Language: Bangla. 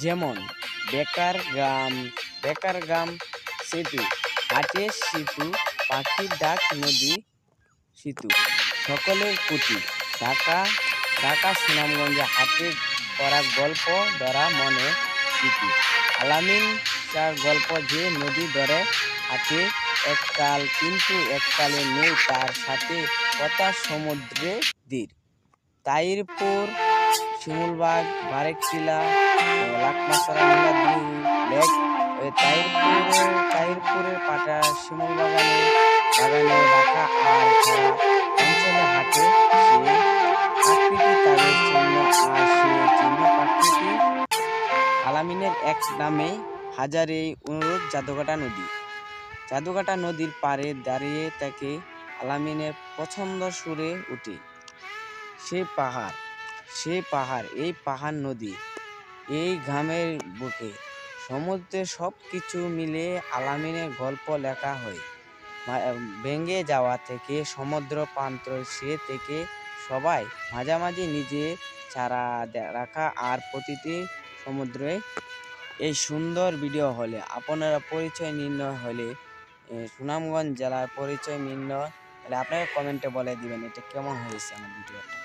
যেমন বেকার গ্রাম সেতু, হাটের সেতু, পাখির ডাক, নদী সেতু, সকলের প্রতি। ঢাকা ঢাকা সুনামগঞ্জে হাটে করা গল্প ধরা মনে স্মৃতি। আলামিন শাহর গল্প যে নদী ধরে হাটে এককাল, কিন্তু এককালে নেই তার সাথে কথা সমুদ্রে তীর। তাইরপুর, শিমুলবাগ, বারেকটিলা, লাকমাছড়া, নীলাদ্রি লেক, তাহিরপুরের পাটা, শিমুল বাগানে রাখা আর সারা অঞ্চলে হাটে সে আকৃতি তাদের চিহ্ন, আর সে চিহ্ন প্রাকৃতি। আলামিনের এক নামে হাজার এই অনুরোধ। জাদুঘাটা নদীর পাড়ে দাঁড়িয়ে থেকে আলামিনের পছন্দ সুরে উঠে সেই পাহাড়, এই পাহাড় নদী, এই ঘামের বুকে, সমুদ্রে, সব কিছু মিলে আলামিনের গল্প লেখা হয়। ভেঙে যাওয়া থেকে সমুদ্র প্রান্ত, সে থেকে সবাই মাঝামাঝি নিজে ছাড়া রাখা আর প্রতিটি সমুদ্রে। এই সুন্দর ভিডিও হলে আপনারা পরিচয় নির্ণয় হলে, সুনামগঞ্জ জেলার পরিচয় নির্ণয় হলে আপনারা কমেন্টে বলে দিবেন এটা কেমন হয়েছে আমার ভিডিওটা।